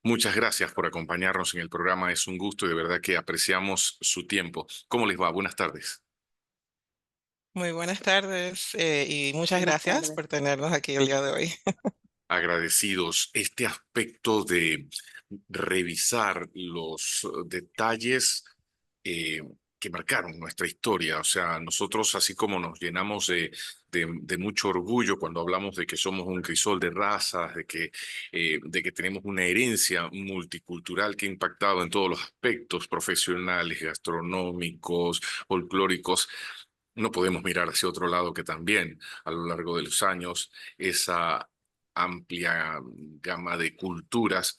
Muchas gracias por acompañarnos en el programa. Es un gusto y de verdad que apreciamos su tiempo. ¿Cómo les va? Buenas tardes. Muy buenas tardes y muchas Buenas gracias tardes. por tenernos aquí el día de hoy. Agradecidos. Este aspecto de revisar los detalles eh, que marcaron nuestra historia. O sea, nosotros así como nos llenamos de mucho orgullo cuando hablamos de que somos un crisol de razas, de que tenemos una herencia multicultural que ha impactado en todos los aspectos profesionales, gastronómicos, folclóricos. No podemos mirar hacia otro lado que también a lo largo de los años esa amplia gama de culturas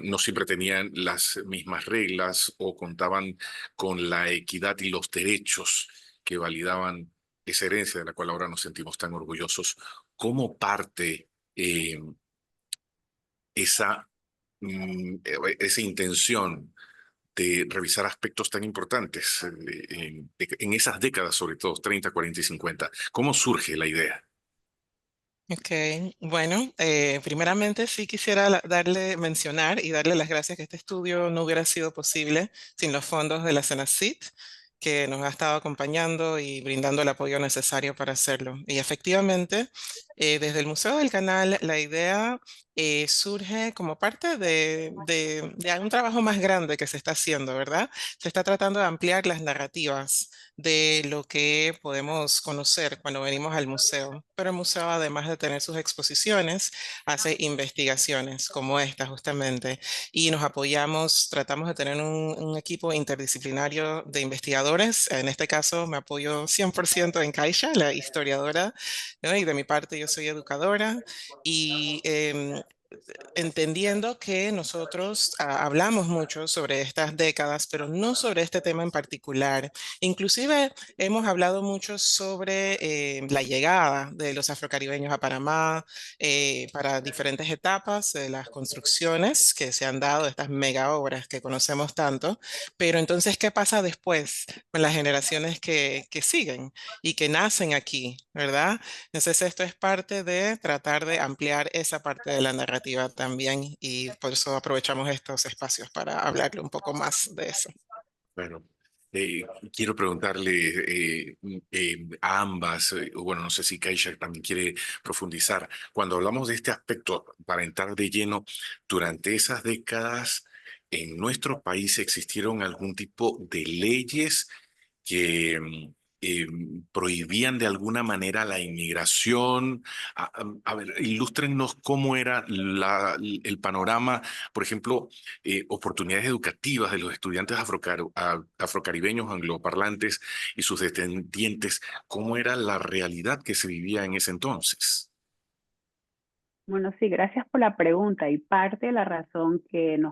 no siempre tenían las mismas reglas o contaban con la equidad y los derechos que validaban esa herencia de la cual ahora nos sentimos tan orgullosos. ¿Cómo parte esa, esa intención de revisar aspectos tan importantes en esas décadas, sobre todo 30, 40 y 50? ¿Cómo surge la idea? Ok, bueno, primeramente sí quisiera mencionar y darle las gracias que este estudio no hubiera sido posible sin los fondos de la CENACIT, que nos ha estado acompañando y brindando el apoyo necesario para hacerlo. Y efectivamente, desde el Museo del Canal, la idea surge como parte de un trabajo más grande que se está haciendo, ¿verdad? Se está tratando de ampliar las narrativas de lo que podemos conocer cuando venimos al museo. Pero el museo, además de tener sus exposiciones, hace investigaciones como esta justamente. Y nos apoyamos, tratamos de tener un equipo interdisciplinario de investigadores. En este caso me apoyo 100% en Kaisha, la historiadora, ¿no? Y de mi parte yo soy educadora. Y entendiendo que nosotros hablamos mucho sobre estas décadas, pero no sobre este tema en particular. Inclusive hemos hablado mucho sobre la llegada de los afrocaribeños a Panamá para diferentes etapas de las construcciones que se han dado, estas mega obras que conocemos tanto, pero entonces, ¿qué pasa después con las generaciones que siguen y que nacen aquí, ¿verdad? Entonces, esto es parte de tratar de ampliar esa parte de la narrativa también y por eso aprovechamos estos espacios para hablarle un poco más de eso. Bueno, quiero preguntarle a ambas, bueno, no sé si Kaisha también quiere profundizar. Cuando hablamos de este aspecto, para entrar de lleno, durante esas décadas, en nuestro país existieron algún tipo de leyes que prohibían de alguna manera la inmigración. A ver, ilústrenos cómo era el panorama, por ejemplo, oportunidades educativas de los estudiantes afrocaribeños angloparlantes y sus descendientes, cómo era la realidad que se vivía en ese entonces. Bueno, sí, gracias por la pregunta. Y parte de la razón que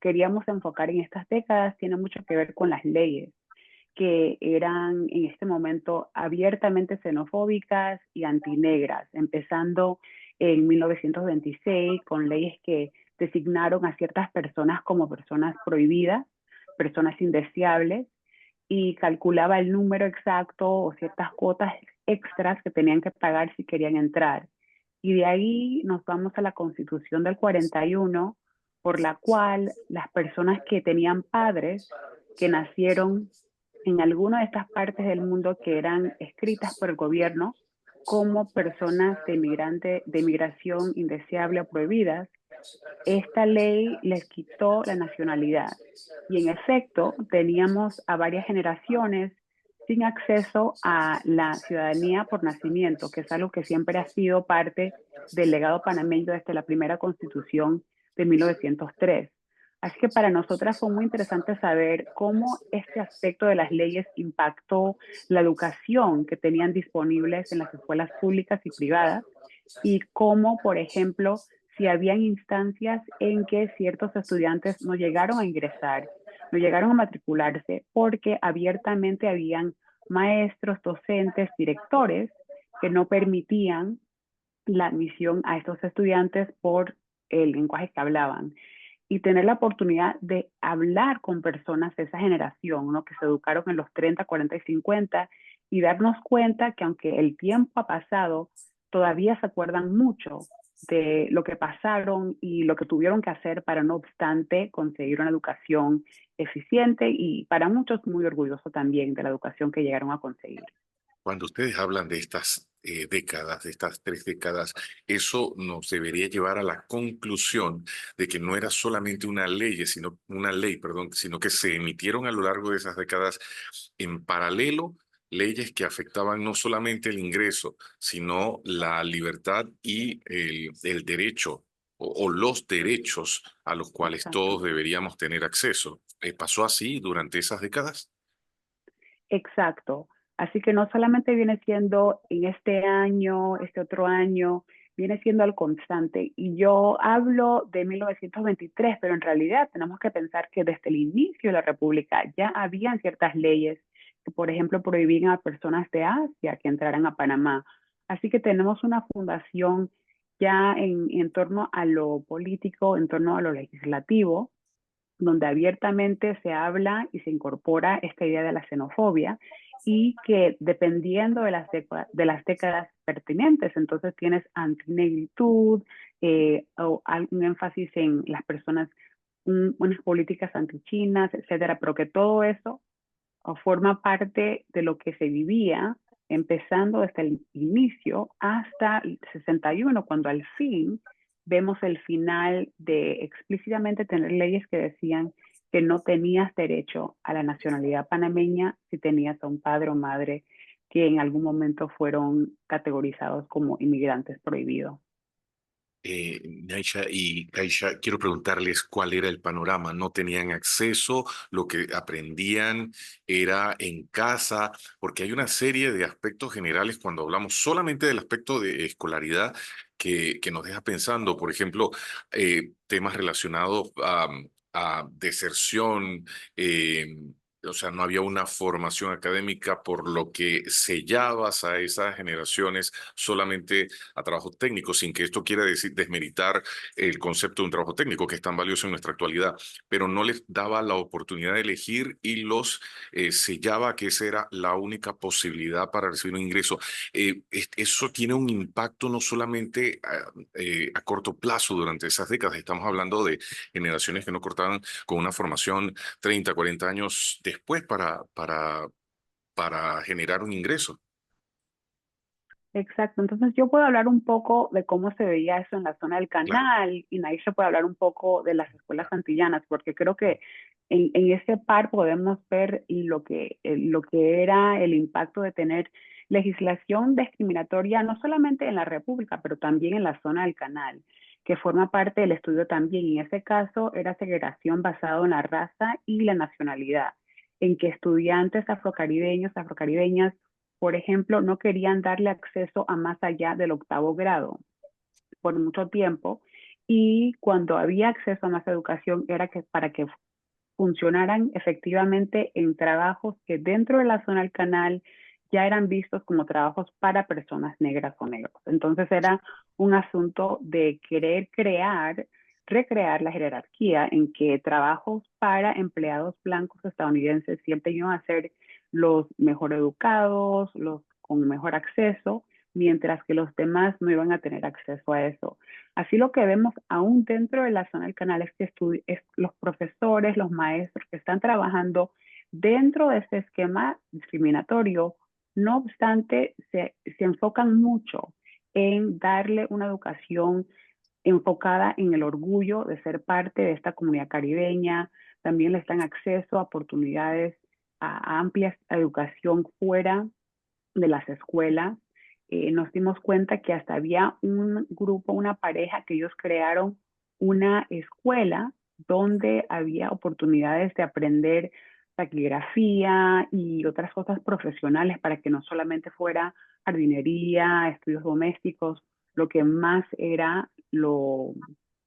queríamos enfocar en estas décadas tiene mucho que ver con las leyes, que eran en este momento abiertamente xenofóbicas y antinegras, empezando en 1926 con leyes que designaron a ciertas personas como personas prohibidas, personas indeseables, y calculaba el número exacto o ciertas cuotas extras que tenían que pagar si querían entrar. Y de ahí nos vamos a la Constitución del 41, por la cual las personas que tenían padres que nacieron en alguna de estas partes del mundo que eran escritas por el gobierno como personas de migración indeseable o prohibidas, esta ley les quitó la nacionalidad. Y en efecto, teníamos a varias generaciones sin acceso a la ciudadanía por nacimiento, que es algo que siempre ha sido parte del legado panameño desde la primera constitución de 1903. Así que para nosotras fue muy interesante saber cómo este aspecto de las leyes impactó la educación que tenían disponibles en las escuelas públicas y privadas y cómo, por ejemplo, si habían instancias en que ciertos estudiantes no llegaron a ingresar, no llegaron a matricularse porque abiertamente habían maestros, docentes, directores que no permitían la admisión a estos estudiantes por el lenguaje que hablaban. Y tener la oportunidad de hablar con personas de esa generación, ¿no? Que se educaron en los 30, 40 y 50 y darnos cuenta que aunque el tiempo ha pasado, todavía se acuerdan mucho de lo que pasaron y lo que tuvieron que hacer para, no obstante, conseguir una educación eficiente y para muchos muy orgulloso también de la educación que llegaron a conseguir. Cuando ustedes hablan de estas décadas, de estas 3 décadas, eso nos debería llevar a la conclusión de que no era solamente una ley, perdón, sino que se emitieron a lo largo de esas décadas en paralelo leyes que afectaban no solamente el ingreso, sino la libertad y el derecho o los derechos a los cuales Exacto. todos deberíamos tener acceso. ¿Pasó así durante esas décadas? Exacto. Así que no solamente viene siendo en este año, este otro año, viene siendo al constante. Y yo hablo de 1923, pero en realidad tenemos que pensar que desde el inicio de la República ya habían ciertas leyes que, por ejemplo, prohibían a personas de Asia que entraran a Panamá. Así que tenemos una fundación ya en torno a lo político, en torno a lo legislativo, donde abiertamente se habla y se incorpora esta idea de la xenofobia y que dependiendo de las décadas pertinentes, entonces tienes antinegritud o algún énfasis en las personas, unas políticas antichinas, etcétera, pero que todo eso forma parte de lo que se vivía empezando desde el inicio hasta el 61, cuando al fin vemos el final de explícitamente tener leyes que decían que no tenías derecho a la nacionalidad panameña si tenías a un padre o madre que en algún momento fueron categorizados como inmigrantes prohibidos. Naisha y Kaisha, quiero preguntarles cuál era el panorama. ¿No tenían acceso? ¿Lo que aprendían era en casa? Porque hay una serie de aspectos generales cuando hablamos solamente del aspecto de escolaridad que nos deja pensando. Por ejemplo, temas relacionados a deserción. O sea, no había una formación académica, por lo que sellabas a esas generaciones solamente a trabajo técnico, sin que esto quiera decir desmeritar el concepto de un trabajo técnico, que es tan valioso en nuestra actualidad, pero no les daba la oportunidad de elegir y los sellaba que esa era la única posibilidad para recibir un ingreso. Eso tiene un impacto no solamente a corto plazo durante esas décadas, estamos hablando de generaciones que no cortaban con una formación 30, 40 años después para generar un ingreso. Exacto, entonces yo puedo hablar un poco de cómo se veía eso en la zona del Claro. canal y Naisha puede hablar un poco de las escuelas antillanas, porque creo que en ese par podemos ver lo que era el impacto de tener legislación discriminatoria, no solamente en la República, pero también en la zona del canal, que forma parte del estudio también. Y en ese caso era segregación basada en la raza y la nacionalidad, en que estudiantes afrocaribeños, afrocaribeñas, por ejemplo, no querían darle acceso a más allá del 8.º grado por mucho tiempo, y cuando había acceso a más educación era que para que funcionaran efectivamente en trabajos que dentro de la zona del canal ya eran vistos como trabajos para personas negras o negros. Entonces era un asunto de querer recrear la jerarquía en que trabajos para empleados blancos estadounidenses siempre iban a ser los mejor educados, los con mejor acceso, mientras que los demás no iban a tener acceso a eso. Así lo que vemos aún dentro de la zona del canal es que los profesores, los maestros que están trabajando dentro de este esquema discriminatorio, no obstante, se enfocan mucho en darle una educación enfocada en el orgullo de ser parte de esta comunidad caribeña. También les dan acceso a oportunidades a amplia educación fuera de las escuelas. Nos dimos cuenta que hasta había un grupo, una pareja que ellos crearon una escuela donde había oportunidades de aprender taquigrafía y otras cosas profesionales para que no solamente fuera jardinería, estudios domésticos, lo que más era lo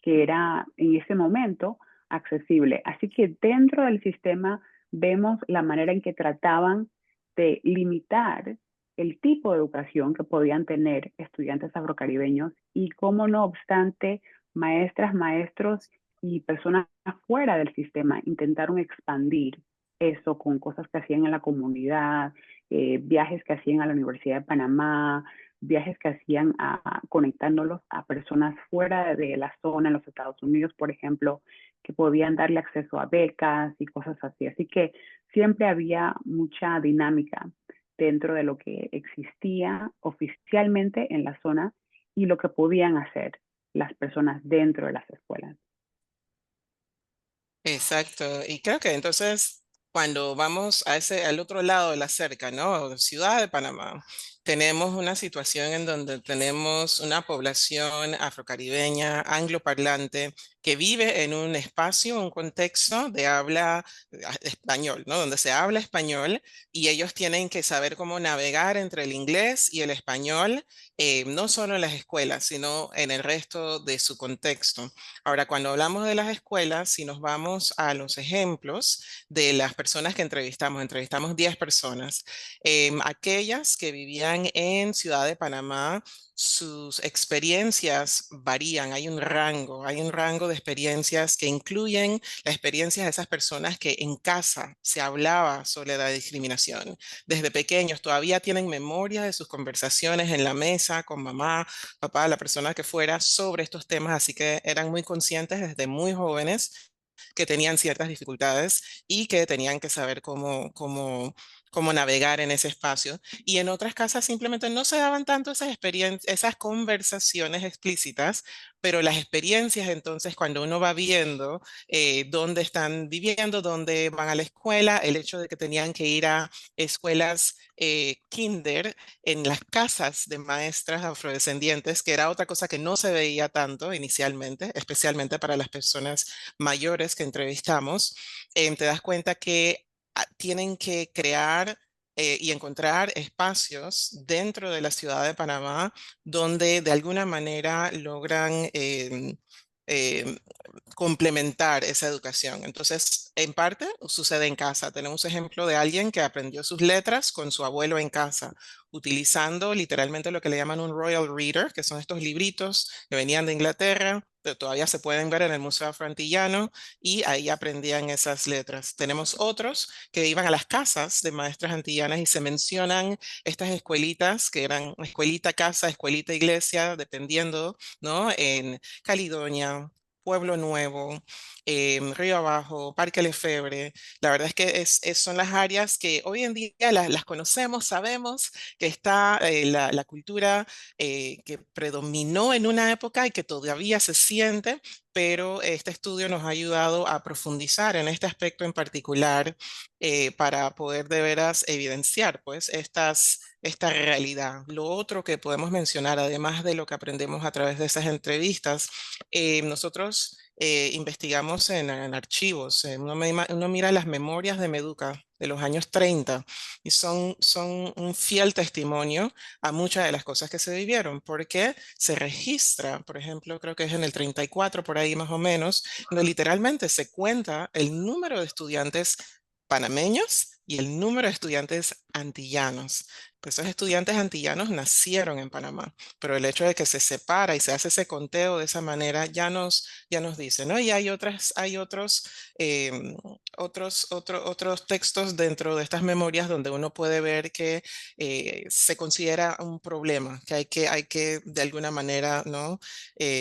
que era en ese momento accesible. Así que dentro del sistema vemos la manera en que trataban de limitar el tipo de educación que podían tener estudiantes afrocaribeños y cómo no obstante maestras, maestros y personas fuera del sistema intentaron expandir eso con cosas que hacían en la comunidad, viajes que hacían a la Universidad de Panamá, viajes que hacían conectándolos a personas fuera de la zona, en los Estados Unidos, por ejemplo, que podían darle acceso a becas y cosas así. Así que siempre había mucha dinámica dentro de lo que existía oficialmente en la zona y lo que podían hacer las personas dentro de las escuelas. Exacto. Y creo que entonces cuando vamos a al otro lado de la cerca, ¿no? Ciudad de Panamá, tenemos una situación en donde tenemos una población afrocaribeña, angloparlante, que vive en un espacio, un contexto de habla español, ¿no? Donde se habla español y ellos tienen que saber cómo navegar entre el inglés y el español, no solo en las escuelas, sino en el resto de su contexto. Ahora, cuando hablamos de las escuelas, si nos vamos a los ejemplos de las personas que entrevistamos 10 personas, aquellas que vivían en Ciudad de Panamá, sus experiencias varían, hay un rango de experiencias que incluyen las experiencias de esas personas que en casa se hablaba sobre la discriminación. Desde pequeños todavía tienen memoria de sus conversaciones en la mesa con mamá, papá, la persona que fuera sobre estos temas, así que eran muy conscientes desde muy jóvenes que tenían ciertas dificultades y que tenían que saber cómo navegar en ese espacio. Y en otras casas simplemente no se daban tanto esas experiencias, esas conversaciones explícitas, pero las experiencias entonces cuando uno va viendo dónde están viviendo, dónde van a la escuela, el hecho de que tenían que ir a escuelas kinder en las casas de maestras afrodescendientes, que era otra cosa que no se veía tanto inicialmente, especialmente para las personas mayores que entrevistamos, te das cuenta que tienen que crear y encontrar espacios dentro de la ciudad de Panamá donde de alguna manera logran em, complementar esa educación. Entonces, en parte sucede en casa. Tenemos ejemplo de alguien que aprendió sus letras con su abuelo en casa, utilizando literalmente lo que le llaman un Royal Reader, que son estos libritos que venían de Inglaterra, pero todavía se pueden ver en el Museo Afroantillano y ahí aprendían esas letras. Tenemos otros que iban a las casas de maestras antillanas y se mencionan estas escuelitas que eran escuelita casa, escuelita iglesia, dependiendo, ¿no? En Caledonia, Pueblo Nuevo, Río Abajo, Parque Lefebvre. La verdad es que son las áreas que hoy en día las conocemos, sabemos que está la cultura que predominó en una época y que todavía se siente, pero este estudio nos ha ayudado a profundizar en este aspecto en particular para poder de veras evidenciar pues esta realidad. Lo otro que podemos mencionar, además de lo que aprendemos a través de esas entrevistas, nosotros investigamos en archivos. Uno mira las memorias de Meduca de los años 30 y son un fiel testimonio a muchas de las cosas que se vivieron, porque se registra, por ejemplo, creo que es en el 34, por ahí más o menos, donde literalmente se cuenta el número de estudiantes panameños y el número de estudiantes antillanos. Pues esos estudiantes antillanos nacieron en Panamá, pero el hecho de que se separa y se hace ese conteo de esa manera ya nos dice, ¿no? Y hay otros textos dentro de estas memorias donde uno puede ver que se considera un problema que hay que de alguna manera, ¿no?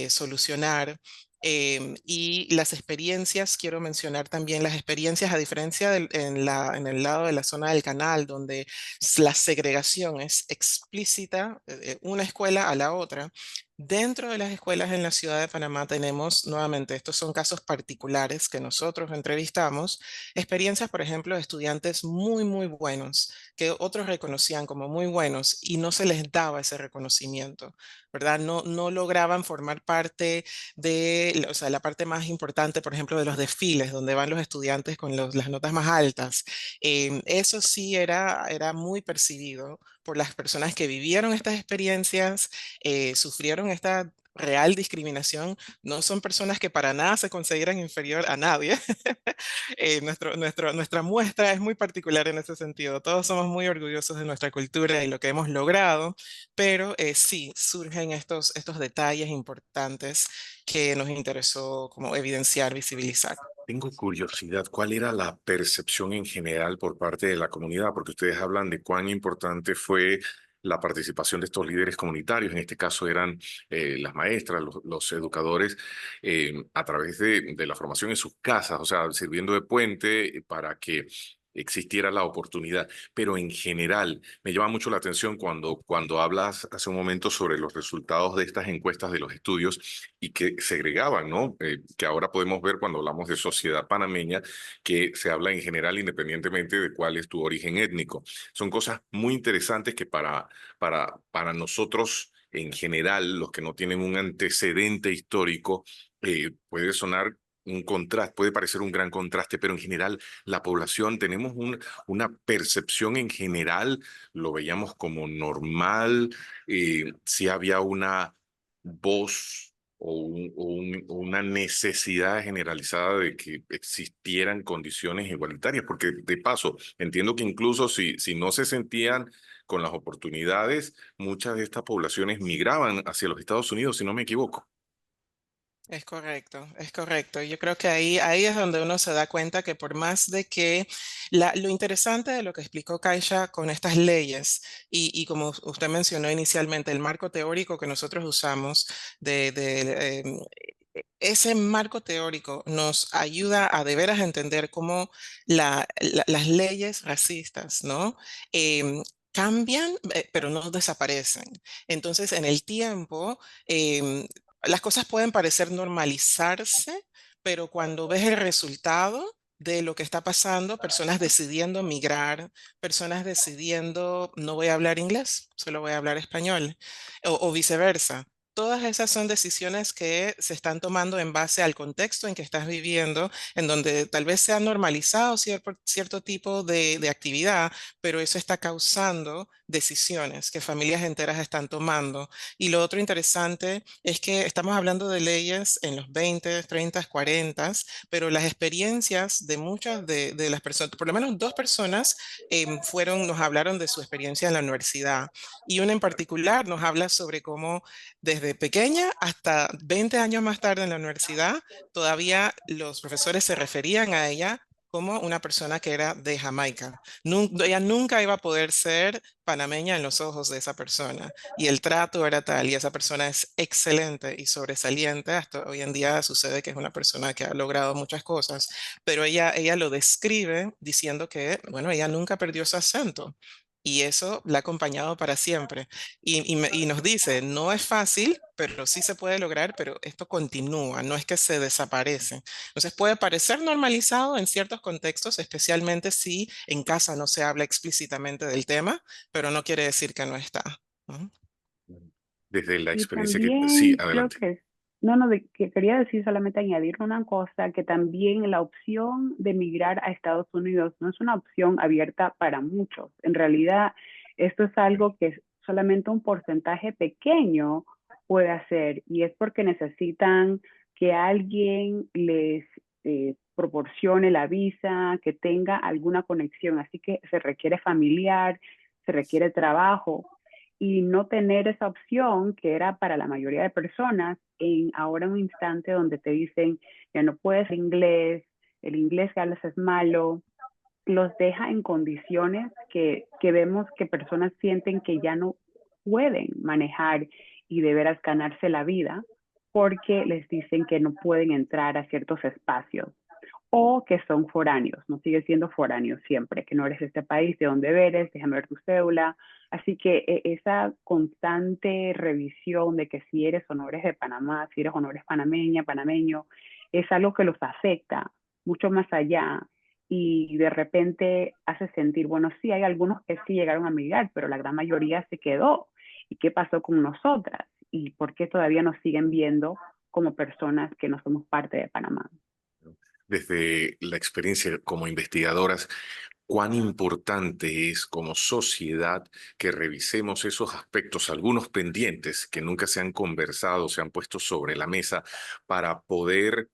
Solucionar. Y las experiencias, quiero mencionar también las experiencias, a diferencia en el lado de la zona del canal, donde la segregación es explícita, una escuela a la otra. Dentro de las escuelas en la ciudad de Panamá tenemos, nuevamente, estos son casos particulares que nosotros entrevistamos, experiencias, por ejemplo, de estudiantes muy, muy buenos, que otros reconocían como muy buenos y no se les daba ese reconocimiento, ¿verdad? No lograban formar parte de, o sea, la parte más importante, por ejemplo, de los desfiles, donde van los estudiantes con las notas más altas. Eso sí era muy percibido por las personas que vivieron estas experiencias, sufrieron esta real discriminación. No son personas que para nada se consideran inferior a nadie. Nuestra muestra es muy particular en ese sentido. Todos somos muy orgullosos de nuestra cultura y lo que hemos logrado, pero sí surgen estos detalles importantes que nos interesó como evidenciar, visibilizar. Tengo curiosidad, ¿cuál era la percepción en general por parte de la comunidad? Porque ustedes hablan de cuán importante fue la participación de estos líderes comunitarios, en este caso eran las maestras, los educadores, a través de la formación en sus casas, o sea, sirviendo de puente para que existiera la oportunidad. Pero en general, me llama mucho la atención cuando hablas hace un momento sobre los resultados de estas encuestas de los estudios y que segregaban, ¿no? Que ahora podemos ver cuando hablamos de sociedad panameña, que se habla en general independientemente de cuál es tu origen étnico. Son cosas muy interesantes que para nosotros en general, los que no tienen un antecedente histórico, puede sonar un contraste, puede parecer un gran contraste, pero en general la población tenemos una percepción en general, lo veíamos como normal, si había una voz o una necesidad generalizada de que existieran condiciones igualitarias, porque de paso, entiendo que incluso si no se sentían con las oportunidades, muchas de estas poblaciones migraban hacia los Estados Unidos, si no me equivoco. Es correcto, es correcto. Yo creo que ahí es donde uno se da cuenta que por más de que lo interesante de lo que explicó Kaisha con estas leyes y como usted mencionó inicialmente, el marco teórico que nosotros usamos ese marco teórico nos ayuda a de veras entender cómo las leyes racistas, ¿no? Cambian, pero no desaparecen. Entonces, en el tiempo, las cosas pueden parecer normalizarse, pero cuando ves el resultado de lo que está pasando, personas decidiendo migrar, personas decidiendo no voy a hablar inglés, solo voy a hablar español, o viceversa. Todas esas son decisiones que se están tomando en base al contexto en que estás viviendo, en donde tal vez se ha normalizado cierto tipo de actividad, pero eso está causando decisiones que familias enteras están tomando. Y lo otro interesante es que estamos hablando de leyes en los 20, 30, 40, pero las experiencias de muchas de las personas, por lo menos dos personas, nos hablaron de su experiencia en la universidad. Y una en particular nos habla sobre cómo desde pequeña hasta 20 años más tarde en la universidad, todavía los profesores se referían a ella como una persona que era de Jamaica. Ella nunca iba a poder ser panameña en los ojos de esa persona. Y el trato era tal, y esa persona es excelente y sobresaliente. Hasta hoy en día sucede que es una persona que ha logrado muchas cosas, pero ella lo describe diciendo que, bueno, ella nunca perdió su acento. Y eso la ha acompañado para siempre. Y nos dice, no es fácil, pero sí se puede lograr, pero esto continúa, no es que se desaparece. Entonces puede parecer normalizado en ciertos contextos, especialmente si en casa no se habla explícitamente del tema, pero no quiere decir que no está, ¿no? Desde la Y experiencia que... Sí, también creo adelante. que, no, no, que quería decir solamente añadir una cosa, que también la opción de migrar a Estados Unidos no es una opción abierta para muchos. En realidad, esto es algo que solamente un porcentaje pequeño puede hacer, y es porque necesitan que alguien les proporcione la visa, que tenga alguna conexión. Así que se requiere familiar, se requiere trabajo, y no tener esa opción que era para la mayoría de personas en ahora un instante donde te dicen ya no puedes inglés, el inglés que hablas es malo, los deja en condiciones que vemos que personas sienten que ya no pueden manejar y de veras ganarse la vida porque les dicen que no pueden entrar a ciertos espacios o que son foráneos, no sigues siendo foráneo siempre, que no eres de este país, de dónde eres, déjame ver tu cédula. Así que esa constante revisión de que si eres o no eres de Panamá, si eres o no eres panameña, panameño, es algo que los afecta mucho más allá y de repente hace sentir, bueno, sí, hay algunos que sí llegaron a migrar, pero la gran mayoría se quedó. ¿Y qué pasó con nosotras? ¿Y por qué todavía nos siguen viendo como personas que no somos parte de Panamá? Desde la experiencia como investigadoras, cuán importante es como sociedad que revisemos esos aspectos, algunos pendientes que nunca se han conversado, se han puesto sobre la mesa para poder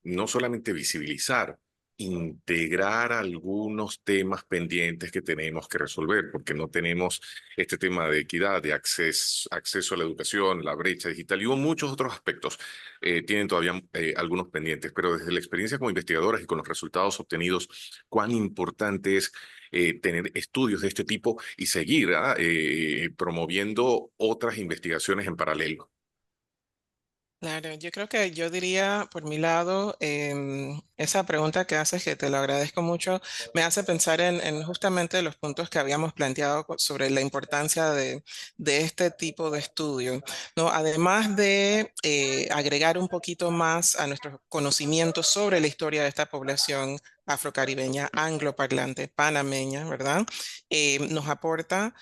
no solamente visibilizar, integrar algunos temas pendientes que tenemos que resolver, porque no tenemos este tema de equidad, de acceso a la educación, la brecha digital y muchos otros aspectos. Tienen todavía algunos pendientes, pero desde la experiencia como investigadoras y con los resultados obtenidos, cuán importante es tener estudios de este tipo y seguir promoviendo otras investigaciones en paralelo. Claro, yo creo que yo diría por mi lado, esa pregunta que haces, que te lo agradezco mucho, me hace pensar en justamente los puntos que habíamos planteado sobre la importancia de este tipo de estudio, ¿no? Además de agregar un poquito más a nuestros conocimientos sobre la historia de esta población afrocaribeña, angloparlante, panameña, ¿verdad? Nos aporta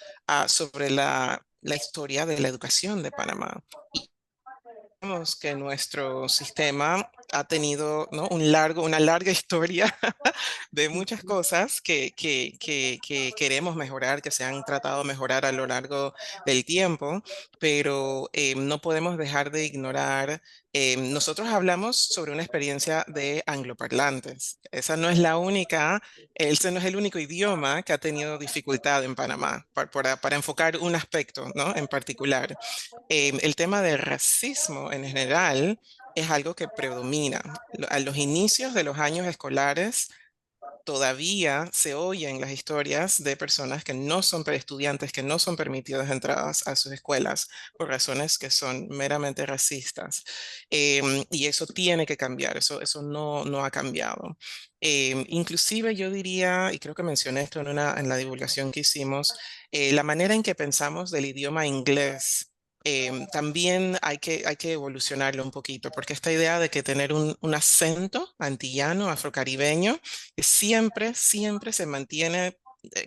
sobre la historia de la educación de Panamá. Vemos que nuestro sistema ha tenido, ¿no? Una larga historia de muchas Ujú. cosas que queremos mejorar, que se han tratado de mejorar a lo largo del tiempo, pero no podemos dejar de ignorar. Nosotros hablamos sobre una experiencia de angloparlantes. Esa no es la única, ese no es el único idioma que ha tenido dificultad en Panamá, para enfocar un aspecto, ¿no? En particular. El tema del racismo en general es algo que predomina. A los inicios de los años escolares todavía se oyen las historias de personas que no son estudiantes, que no son permitidos entradas a sus escuelas por razones que son meramente racistas. Y eso tiene que cambiar, eso no ha cambiado. Inclusive yo diría, y creo que mencioné esto en la divulgación que hicimos, la manera en que pensamos del idioma inglés. También hay que evolucionarlo un poquito, porque esta idea de que tener un acento antillano, afrocaribeño, que siempre se mantiene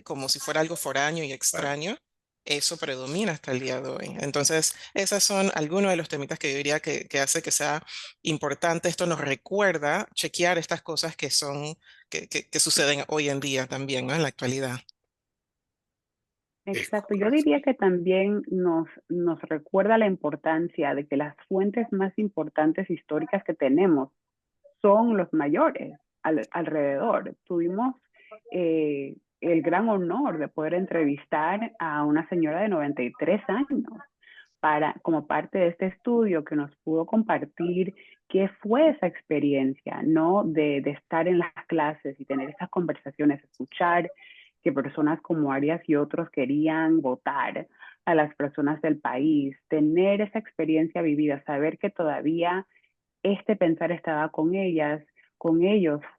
como si fuera algo foráneo y extraño, eso predomina hasta el día de hoy. Entonces, esos son algunos de los temitas que yo diría que hace que sea importante. Esto nos recuerda chequear estas cosas que suceden hoy en día también, ¿no? En la actualidad. Es Exacto, yo correcto. diría que también nos recuerda la importancia de que las fuentes más importantes históricas que tenemos son los mayores alrededor. Tuvimos el gran honor de poder entrevistar a una señora de 93 años como parte de este estudio que nos pudo compartir qué fue esa experiencia, ¿no? De estar en las clases y tener esas conversaciones, escuchar que personas como Arias y otros querían votar a las personas del país, tener esa experiencia vivida, saber que todavía este pensar estaba con ellos,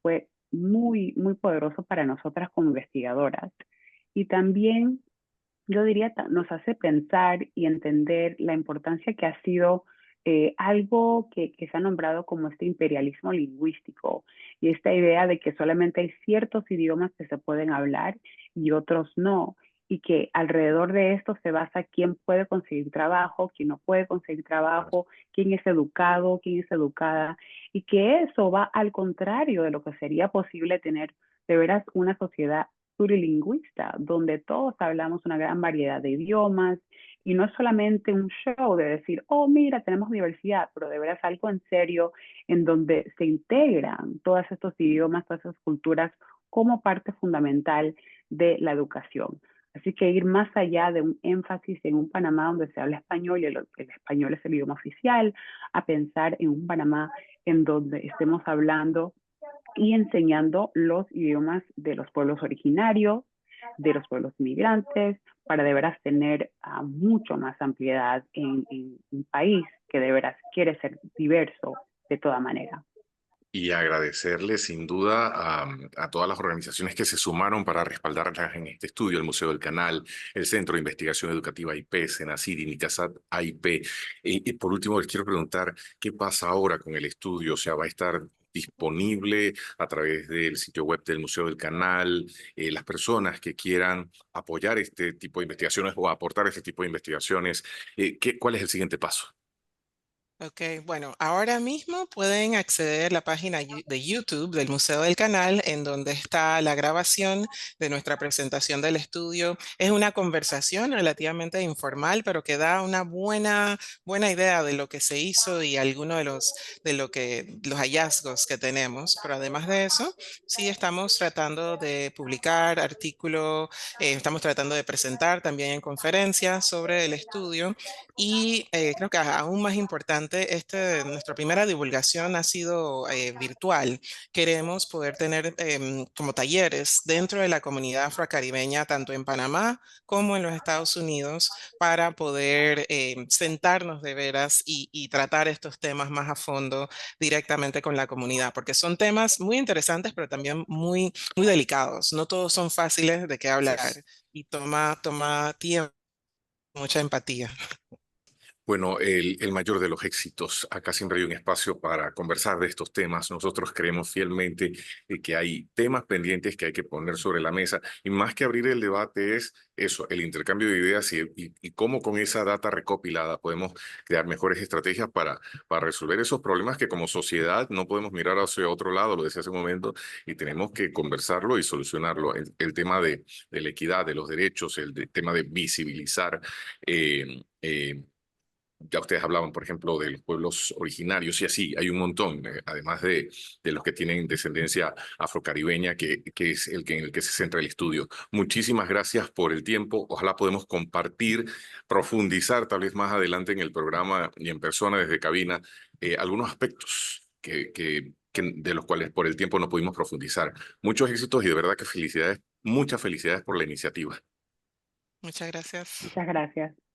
fue muy poderoso para nosotras como investigadoras. Y también yo diría, nos hace pensar y entender la importancia que ha sido algo que se ha nombrado como este imperialismo lingüístico y esta idea de que solamente hay ciertos idiomas que se pueden hablar y otros no, y que alrededor de esto se basa quién puede conseguir trabajo, quién no puede conseguir trabajo, quién es educado, quién es educada, y que eso va al contrario de lo que sería posible tener de veras una sociedad plurilingüista, donde todos hablamos una gran variedad de idiomas y no es solamente un show de decir, oh, mira, tenemos diversidad, pero de veras algo en serio en donde se integran todos estos idiomas, todas esas culturas como parte fundamental de la educación. Así que ir más allá de un énfasis en un Panamá donde se habla español y el español es el idioma oficial, a pensar en un Panamá en donde estemos hablando y enseñando los idiomas de los pueblos originarios, de los pueblos migrantes, para de veras tener mucho más ampliedad en un país que de veras quiere ser diverso de toda manera. Y agradecerle sin duda a todas las organizaciones que se sumaron para respaldarlas en este estudio, el Museo del Canal, el Centro de Investigación Educativa IP, Senacid y Nicasat AIP. Y por último, les quiero preguntar, ¿qué pasa ahora con el estudio? O sea, ¿va a estar disponible a través del sitio web del Museo del Canal? Las personas que quieran apoyar este tipo de investigaciones o aportar este tipo de investigaciones, ¿cuál es el siguiente paso? Ok, bueno, ahora mismo pueden acceder a la página de YouTube del Museo del Canal, en donde está la grabación de nuestra presentación del estudio. Es una conversación relativamente informal, pero que da una buena idea de lo que se hizo y algunos los hallazgos que tenemos. Pero además de eso, sí estamos tratando de publicar artículos, estamos tratando de presentar también en conferencias sobre el estudio. Y creo que aún más importante, nuestra primera divulgación ha sido virtual. Queremos poder tener como talleres dentro de la comunidad afrocaribeña, tanto en Panamá como en los Estados Unidos, para poder sentarnos de veras y tratar estos temas más a fondo directamente con la comunidad, porque son temas muy interesantes, pero también muy delicados. No todos son fáciles de qué Así hablar es. y toma tiempo, mucha empatía. Bueno, el mayor de los éxitos. Acá siempre hay un espacio para conversar de estos temas. Nosotros creemos fielmente que hay temas pendientes que hay que poner sobre la mesa y más que abrir el debate es eso, el intercambio de ideas y cómo con esa data recopilada podemos crear mejores estrategias para resolver esos problemas que como sociedad no podemos mirar hacia otro lado, lo decía hace un momento, y tenemos que conversarlo y solucionarlo. El tema de la equidad, de los derechos, tema de visibilizar. Ya ustedes hablaban, por ejemplo, de los pueblos originarios y así, hay un montón, además de los que tienen descendencia afrocaribeña, que es en el que se centra el estudio. Muchísimas gracias por el tiempo. Ojalá podemos compartir, profundizar tal vez más adelante en el programa y en persona desde cabina algunos aspectos de los cuales por el tiempo no pudimos profundizar. Muchos éxitos y de verdad que felicidades, muchas felicidades por la iniciativa. Muchas gracias. Muchas gracias.